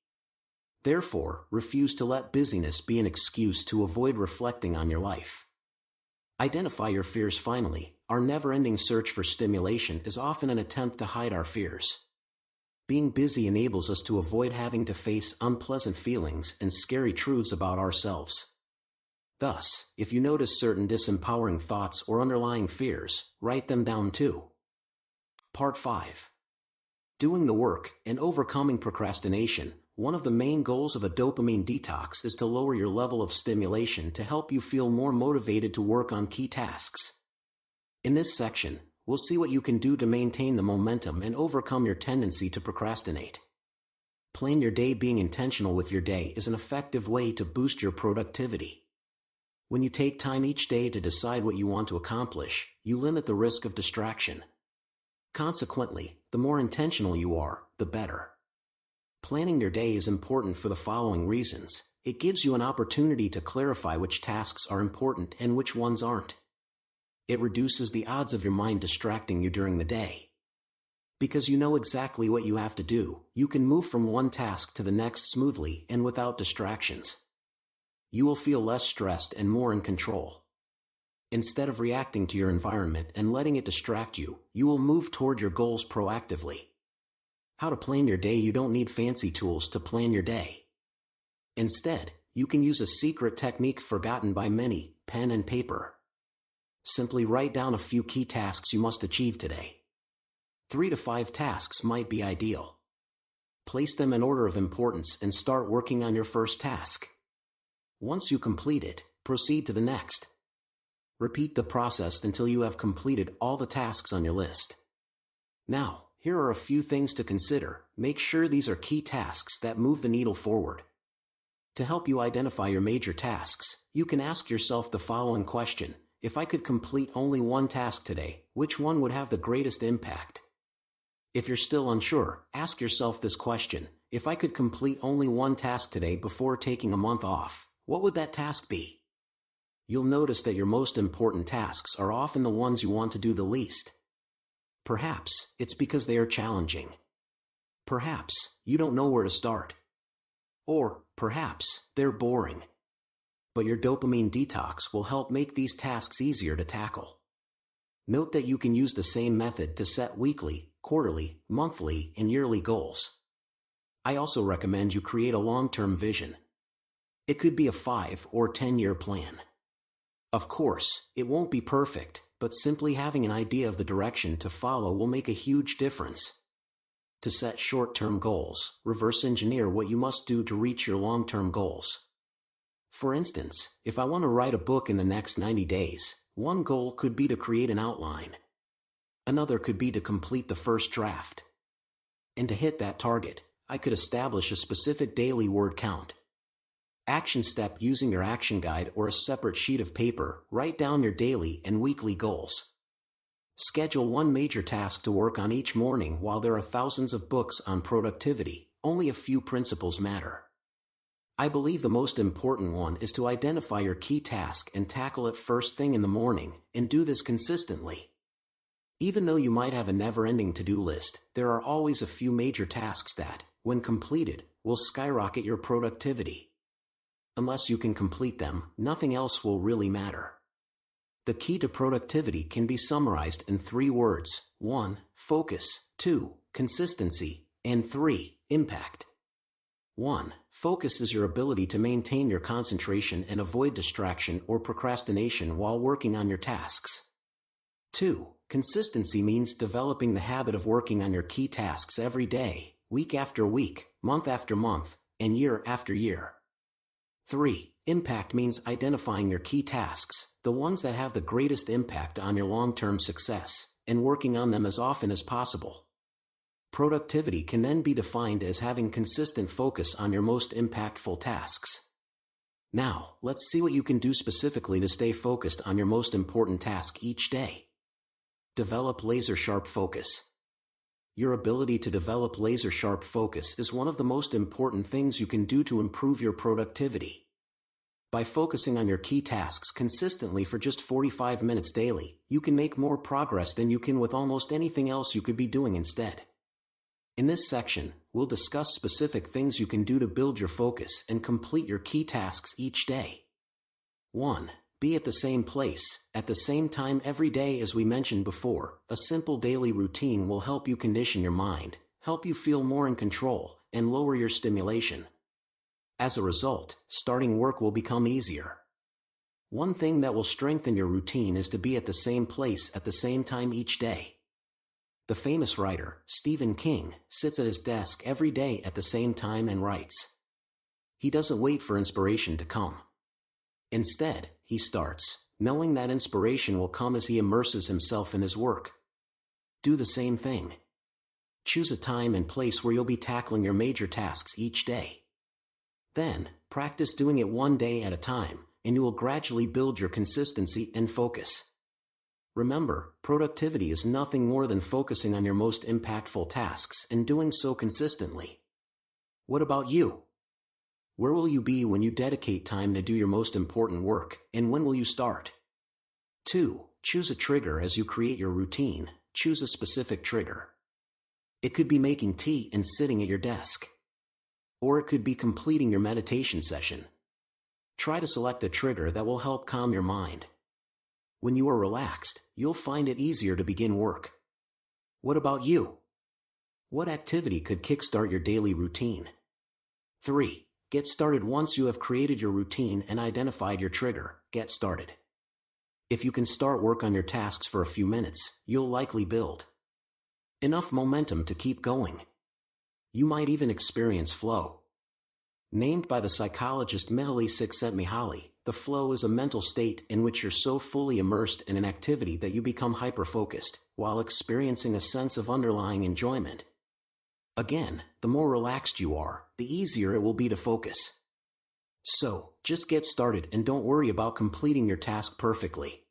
Therefore, refuse to let busyness be an excuse to avoid reflecting on your life. Identify your fears finally. Our never-ending search for stimulation is often an attempt to hide our fears. Being busy enables us to avoid having to face unpleasant feelings and scary truths about ourselves. Thus, if you notice certain disempowering thoughts or underlying fears, write them down too. Part 5. Doing the work and overcoming procrastination. One of the main goals of a dopamine detox is to lower your level of stimulation to help you feel more motivated to work on key tasks. In this section, we'll see what you can do to maintain the momentum and overcome your tendency to procrastinate. Plan your day. Being intentional with your day is an effective way to boost your productivity. When you take time each day to decide what you want to accomplish, you limit the risk of distraction. Consequently, the more intentional you are, the better. Planning your day is important for the following reasons. It gives you an opportunity to clarify which tasks are important and which ones aren't. It reduces the odds of your mind distracting you during the day. Because you know exactly what you have to do, you can move from one task to the next smoothly and without distractions. You will feel less stressed and more in control. Instead of reacting to your environment and letting it distract you, you will move toward your goals proactively. How to plan your day. You don't need fancy tools to plan your day. Instead, you can use a secret technique forgotten by many: pen and paper. Simply write down a few key tasks you must achieve today. 3 to 5 tasks might be ideal. Place them in order of importance and start working on your first task. Once you complete it, proceed to the next. Repeat the process until you have completed all the tasks on your list. Now, here are a few things to consider. Make sure these are key tasks that move the needle forward. To help you identify your major tasks, you can ask yourself the following question: if I could complete only one task today, which one would have the greatest impact? If you're still unsure, ask yourself this question: if I could complete only one task today before taking a month off, what would that task be? You'll notice that your most important tasks are often the ones you want to do the least. Perhaps it's because they are challenging. Perhaps you don't know where to start. Or perhaps they're boring. But your dopamine detox will help make these tasks easier to tackle. Note that you can use the same method to set weekly, quarterly, monthly, and yearly goals. I also recommend you create a long-term vision. It could be a 5 or 10-year plan. Of course, it won't be perfect, but simply having an idea of the direction to follow will make a huge difference. To set short-term goals, reverse engineer what you must do to reach your long-term goals. For instance, if I want to write a book in the next 90 days, one goal could be to create an outline. Another could be to complete the first draft. And to hit that target, I could establish a specific daily word count. Action step: using your action guide or a separate sheet of paper, write down your daily and weekly goals. Schedule one major task to work on each morning. While there are thousands of books on productivity, only a few principles matter. I believe the most important one is to identify your key task and tackle it first thing in the morning, and do this consistently. Even though you might have a never-ending to-do list, there are always a few major tasks that, when completed, will skyrocket your productivity. Unless you can complete them, nothing else will really matter. The key to productivity can be summarized in 3 words: 1. Focus, 2. Consistency, and 3. Impact. 1. Focus is your ability to maintain your concentration and avoid distraction or procrastination while working on your tasks. 2. Consistency means developing the habit of working on your key tasks every day, week after week, month after month, and year after year. 3. Impact means identifying your key tasks, the ones that have the greatest impact on your long-term success, and working on them as often as possible. Productivity can then be defined as having consistent focus on your most impactful tasks. Now, let's see what you can do specifically to stay focused on your most important task each day. Develop laser-sharp focus. Your ability to develop laser-sharp focus is one of the most important things you can do to improve your productivity. By focusing on your key tasks consistently for just 45 minutes daily, you can make more progress than you can with almost anything else you could be doing instead. In this section, we'll discuss specific things you can do to build your focus and complete your key tasks each day. 1. Be at the same place, at the same time every day. As we mentioned before, a simple daily routine will help you condition your mind, help you feel more in control, and lower your stimulation. As a result, starting work will become easier. One thing that will strengthen your routine is to be at the same place at the same time each day. The famous writer, Stephen King, sits at his desk every day at the same time and writes. He doesn't wait for inspiration to come. Instead, he starts, knowing that inspiration will come as he immerses himself in his work. Do the same thing. Choose a time and place where you'll be tackling your major tasks each day. Then, practice doing it one day at a time, and you will gradually build your consistency and focus. Remember, productivity is nothing more than focusing on your most impactful tasks and doing so consistently. What about you? Where will you be when you dedicate time to do your most important work, and when will you start? 2. Choose a trigger as you create your routine. Choose a specific trigger. It could be making tea and sitting at your desk. Or it could be completing your meditation session. Try to select a trigger that will help calm your mind. When you are relaxed, you'll find it easier to begin work. What about you? What activity could kickstart your daily routine? 3. Get started. Once you have created your routine and identified your trigger, get started. If you can start work on your tasks for a few minutes, you'll likely build enough momentum to keep going. You might even experience flow. Named by the psychologist Mihaly Csikszentmihalyi, the flow is a mental state in which you're so fully immersed in an activity that you become hyper-focused, while experiencing a sense of underlying enjoyment. Again, the more relaxed you are, the easier it will be to focus. So, just get started and don't worry about completing your task perfectly.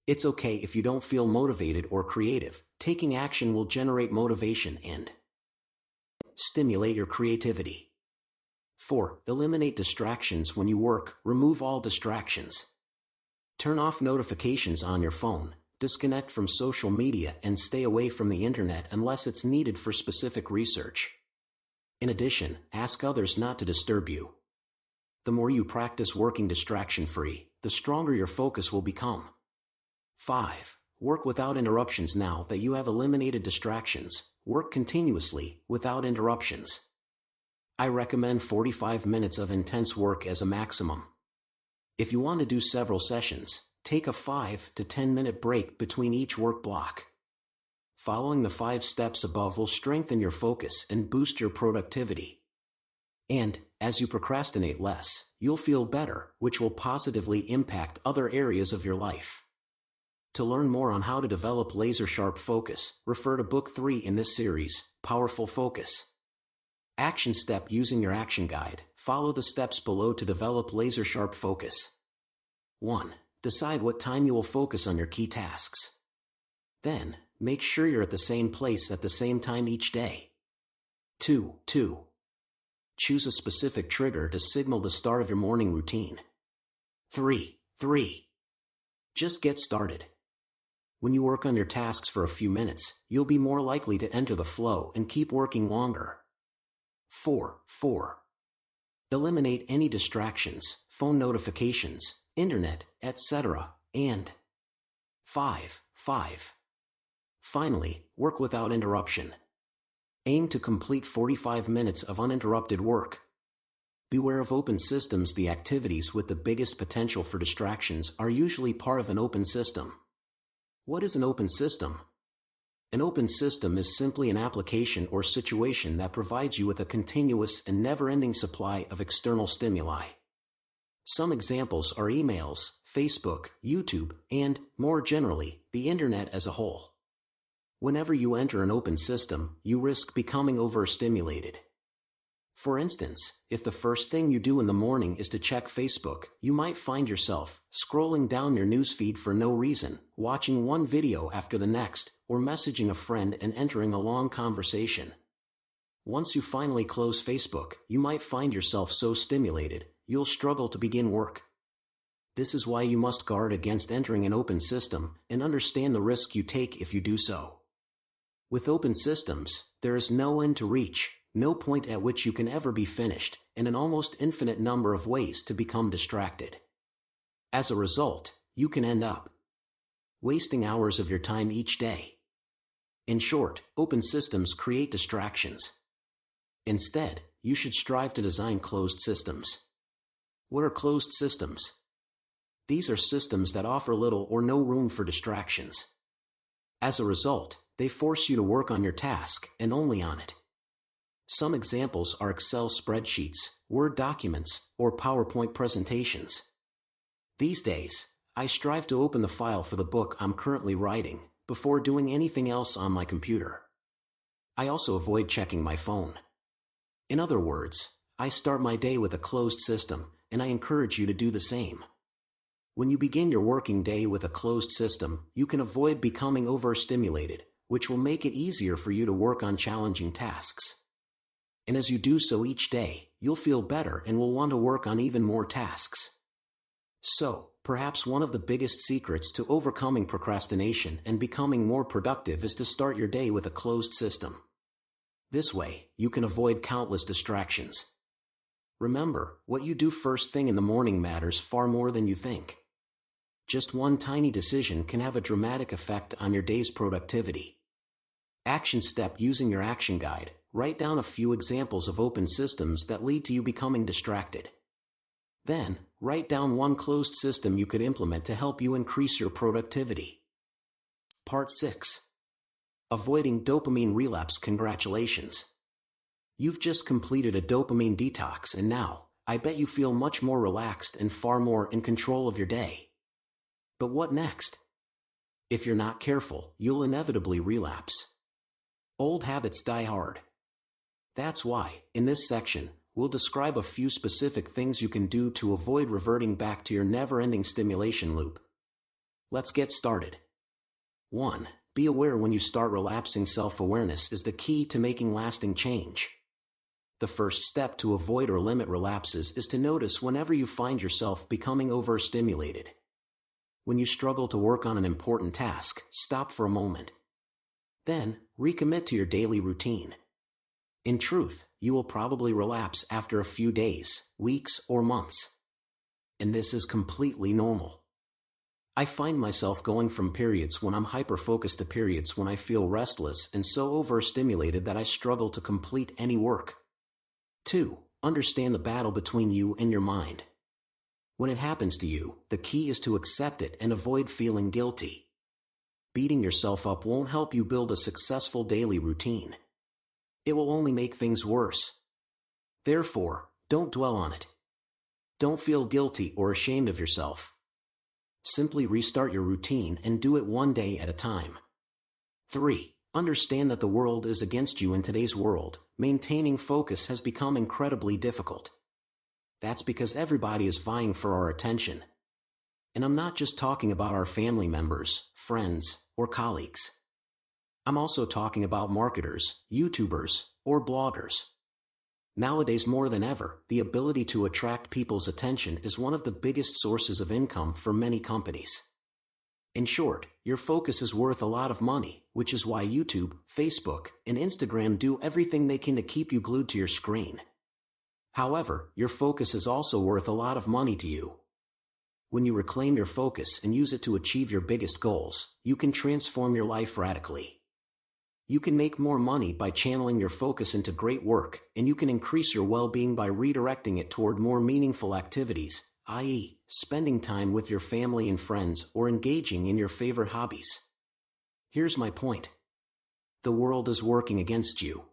It's okay if you don't feel motivated or creative. Taking action will generate motivation and stimulate your creativity. 4. Eliminate distractions when you work. Remove all distractions. Turn off notifications on your phone. Disconnect from social media and stay away from the internet unless it's needed for specific research. In addition, ask others not to disturb you. The more you practice working distraction-free, the stronger your focus will become. 5. Work without interruptions. Now that you have eliminated distractions, work continuously, without interruptions. I recommend 45 minutes of intense work as a maximum. If you want to do several sessions, take a 5 to 10 minute break between each work block. Following the 5 steps above will strengthen your focus and boost your productivity. And, as you procrastinate less, you'll feel better, which will positively impact other areas of your life. To learn more on how to develop laser-sharp focus, refer to Book 3 in this series, Powerful Focus. Action step. Using your action guide, follow the steps below to develop laser-sharp focus. 1. Decide what time you will focus on your key tasks. Then, make sure you're at the same place at the same time each day. 2. Choose a specific trigger to signal the start of your morning routine. 3. Just get started. When you work on your tasks for a few minutes, you'll be more likely to enter the flow and keep working longer. 4. Eliminate any distractions, phone notifications, internet, etc. And 5. Finally, work without interruption. Aim to complete 45 minutes of uninterrupted work. Beware of open systems. The activities with the biggest potential for distractions are usually part of an open system. What is an open system? An open system is simply an application or situation that provides you with a continuous and never-ending supply of external stimuli. Some examples are emails, Facebook, YouTube, and, more generally, the internet as a whole. Whenever you enter an open system, you risk becoming overstimulated. For instance, if the first thing you do in the morning is to check Facebook, you might find yourself scrolling down your newsfeed for no reason, watching one video after the next, or messaging a friend and entering a long conversation. Once you finally close Facebook, you might find yourself so stimulated, you'll struggle to begin work. This is why you must guard against entering an open system and understand the risk you take if you do so. With open systems, there is no end to reach, no point at which you can ever be finished, and an almost infinite number of ways to become distracted. As a result, you can end up wasting hours of your time each day. In short, open systems create distractions. Instead, you should strive to design closed systems. What are closed systems? These are systems that offer little or no room for distractions. As a result, they force you to work on your task and only on it. Some examples are Excel spreadsheets, Word documents, or PowerPoint presentations. These days, I strive to open the file for the book I'm currently writing before doing anything else on my computer. I also avoid checking my phone. In other words, I start my day with a closed system, and I encourage you to do the same. When you begin your working day with a closed system, you can avoid becoming overstimulated, which will make it easier for you to work on challenging tasks. And as you do so each day, you'll feel better and will want to work on even more tasks. So, perhaps one of the biggest secrets to overcoming procrastination and becoming more productive is to start your day with a closed system. This way, you can avoid countless distractions. Remember, what you do first thing in the morning matters far more than you think. Just one tiny decision can have a dramatic effect on your day's productivity. Action step: using your action guide, write down a few examples of open systems that lead to you becoming distracted. Then, write down one closed system you could implement to help you increase your productivity. Part 6. Avoiding dopamine relapse. Congratulations! You've just completed a dopamine detox, and now, I bet you feel much more relaxed and far more in control of your day. But what next? If you're not careful, you'll inevitably relapse. Old habits die hard. That's why, in this section, we'll describe a few specific things you can do to avoid reverting back to your never-ending stimulation loop. Let's get started. 1. Be aware when you start relapsing. Self-awareness is the key to making lasting change. The first step to avoid or limit relapses is to notice whenever you find yourself becoming overstimulated. When you struggle to work on an important task, stop for a moment. Then, recommit to your daily routine. In truth, you will probably relapse after a few days, weeks, or months. And this is completely normal. I find myself going from periods when I'm hyper-focused to periods when I feel restless and so overstimulated that I struggle to complete any work. 2. Understand the battle between you and your mind. When it happens to you, the key is to accept it and avoid feeling guilty. Beating yourself up won't help you build a successful daily routine. It will only make things worse. Therefore, don't dwell on it. Don't feel guilty or ashamed of yourself. Simply restart your routine and do it one day at a time. 3. Understand that the world is against you. In today's world, maintaining focus has become incredibly difficult. That's because everybody is vying for our attention. And I'm not just talking about our family members, friends, or colleagues. I'm also talking about marketers, YouTubers, or bloggers. Nowadays more than ever, the ability to attract people's attention is one of the biggest sources of income for many companies. In short, your focus is worth a lot of money, which is why YouTube, Facebook, and Instagram do everything they can to keep you glued to your screen. However, your focus is also worth a lot of money to you. When you reclaim your focus and use it to achieve your biggest goals, you can transform your life radically. You can make more money by channeling your focus into great work, and you can increase your well-being by redirecting it toward more meaningful activities, i.e., spending time with your family and friends or engaging in your favorite hobbies. Here's my point. The world is working against you.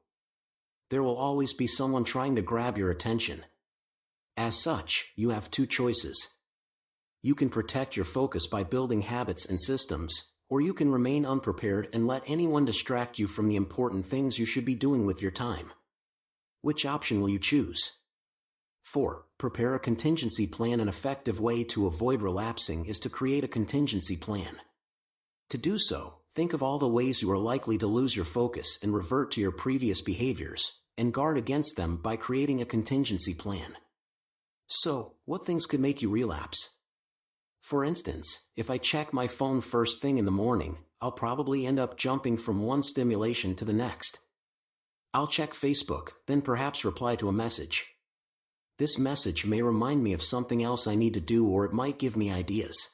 There will always be someone trying to grab your attention. As such, you have two choices. You can protect your focus by building habits and systems, or you can remain unprepared and let anyone distract you from the important things you should be doing with your time. Which option will you choose? 4. Prepare a contingency plan. An effective way to avoid relapsing is to create a contingency plan. To do so, think of all the ways you are likely to lose your focus and revert to your previous behaviors, and guard against them by creating a contingency plan. So, what things could make you relapse? For instance, if I check my phone first thing in the morning, I'll probably end up jumping from one stimulation to the next. I'll check Facebook, then perhaps reply to a message. This message may remind me of something else I need to do, or it might give me ideas.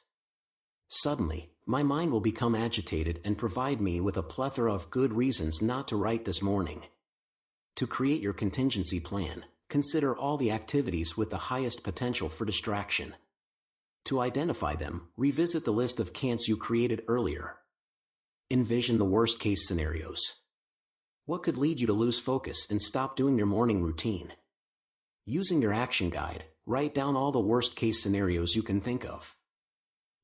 Suddenly, my mind will become agitated and provide me with a plethora of good reasons not to write this morning. To create your contingency plan, consider all the activities with the highest potential for distraction. To identify them, revisit the list of can'ts you created earlier. Envision the worst-case scenarios. What could lead you to lose focus and stop doing your morning routine? Using your action guide, write down all the worst-case scenarios you can think of.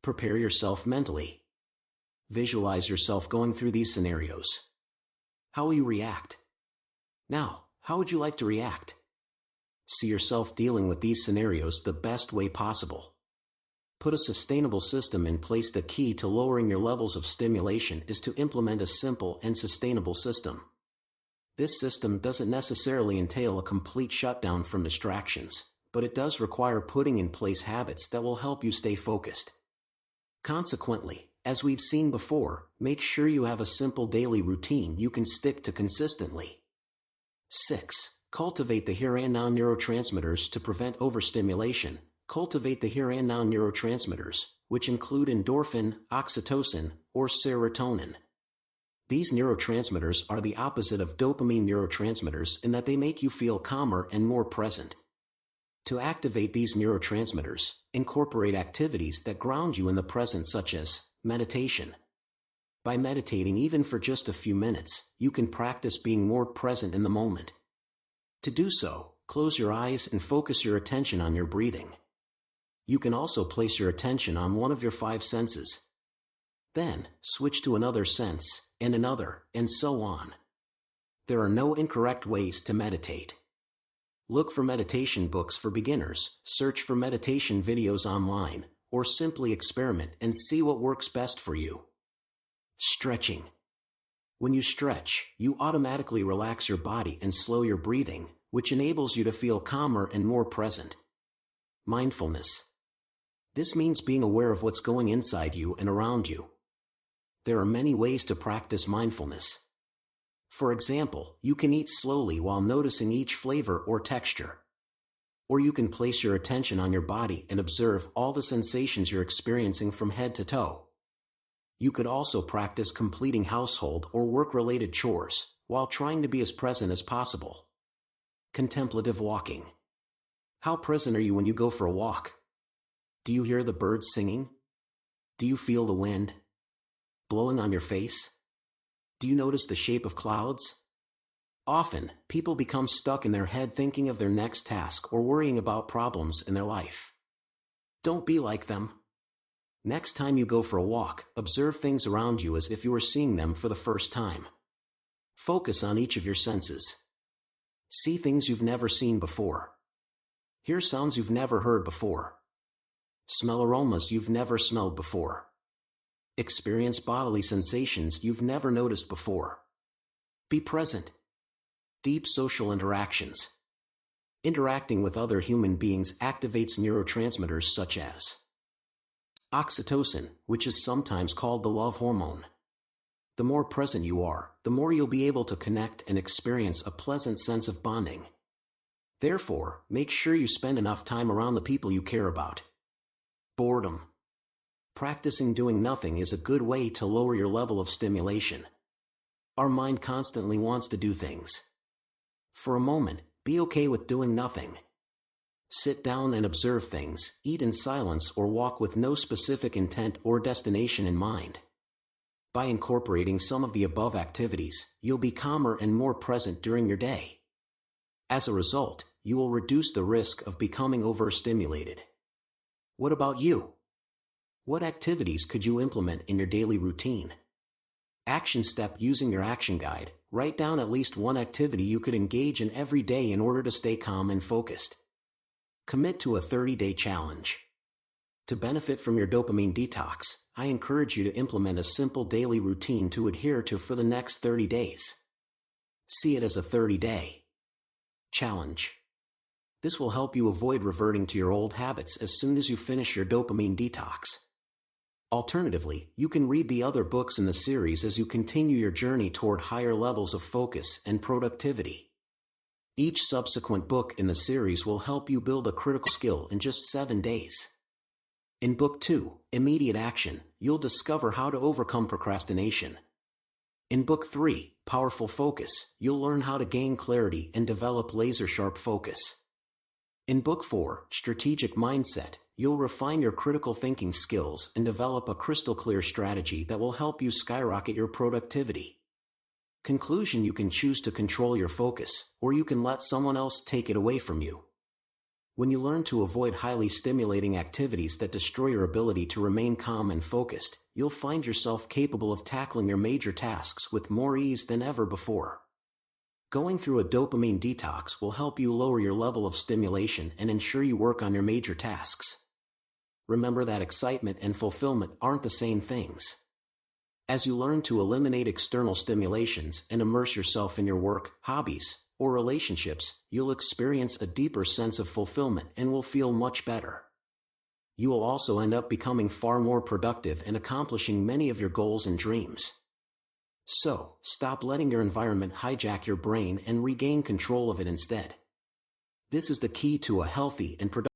Prepare yourself mentally. Visualize yourself going through these scenarios. How will you react? Now, how would you like to react? See yourself dealing with these scenarios the best way possible. Put a sustainable system in place. The key to lowering your levels of stimulation is to implement a simple and sustainable system. This system doesn't necessarily entail a complete shutdown from distractions, but it does require putting in place habits that will help you stay focused. Consequently, as we've seen before, make sure you have a simple daily routine you can stick to consistently. 6. Cultivate the here and now neurotransmitters. To prevent overstimulation, cultivate the here and now neurotransmitters, which include endorphin, oxytocin, or serotonin. These neurotransmitters are the opposite of dopamine neurotransmitters in that they make you feel calmer and more present. To activate these neurotransmitters, incorporate activities that ground you in the present, such as meditation. By meditating even for just a few minutes, you can practice being more present in the moment. To do so, close your eyes and focus your attention on your breathing. You can also place your attention on one of your 5 senses. Then, switch to another sense, and another, and so on. There are no incorrect ways to meditate. Look for meditation books for beginners, search for meditation videos online, or simply experiment and see what works best for you. Stretching. When you stretch, you automatically relax your body and slow your breathing, which enables you to feel calmer and more present. Mindfulness. This means being aware of what's going inside you and around you. There are many ways to practice mindfulness. For example, you can eat slowly while noticing each flavor or texture. Or you can place your attention on your body and observe all the sensations you're experiencing from head to toe. You could also practice completing household or work-related chores, while trying to be as present as possible. Contemplative walking. How present are you when you go for a walk? Do you hear the birds singing? Do you feel the wind blowing on your face? Do you notice the shape of clouds? Often, people become stuck in their head thinking of their next task or worrying about problems in their life. Don't be like them. Next time you go for a walk, observe things around you as if you were seeing them for the first time. Focus on each of your senses. See things you've never seen before. Hear sounds you've never heard before. Smell aromas you've never smelled before. Experience bodily sensations you've never noticed before. Be present. Deep social interactions. Interacting with other human beings activates neurotransmitters such as Oxytocin, which is sometimes called the love hormone. The more present you are, the more you'll be able to connect and experience a pleasant sense of bonding. Therefore, make sure you spend enough time around the people you care about. Boredom. Practicing doing nothing is a good way to lower your level of stimulation. Our mind constantly wants to do things. For a moment, be okay with doing nothing. Sit down and observe things, eat in silence, or walk with no specific intent or destination in mind. By incorporating some of the above activities, you'll be calmer and more present during your day. As a result, you will reduce the risk of becoming overstimulated. What about you? What activities could you implement in your daily routine? Action step: using your action guide, write down at least one activity you could engage in every day in order to stay calm and focused. Commit to a 30-day challenge. To benefit from your dopamine detox, I encourage you to implement a simple daily routine to adhere to for the next 30 days. See it as a 30-day challenge. This will help you avoid reverting to your old habits as soon as you finish your dopamine detox. Alternatively, you can read the other books in the series as you continue your journey toward higher levels of focus and productivity. Each subsequent book in the series will help you build a critical skill in just 7 days. In Book 2, Immediate Action, you'll discover how to overcome procrastination. In Book 3, Powerful Focus, you'll learn how to gain clarity and develop laser-sharp focus. In Book 4, Strategic Mindset, you'll refine your critical thinking skills and develop a crystal-clear strategy that will help you skyrocket your productivity. Conclusion: you can choose to control your focus, or you can let someone else take it away from you. When you learn to avoid highly stimulating activities that destroy your ability to remain calm and focused, you'll find yourself capable of tackling your major tasks with more ease than ever before. Going through a dopamine detox will help you lower your level of stimulation and ensure you work on your major tasks. Remember that excitement and fulfillment aren't the same things. As you learn to eliminate external stimulations and immerse yourself in your work, hobbies, or relationships, you'll experience a deeper sense of fulfillment and will feel much better. You will also end up becoming far more productive and accomplishing many of your goals and dreams. So, stop letting your environment hijack your brain and regain control of it instead. This is the key to a healthy and productive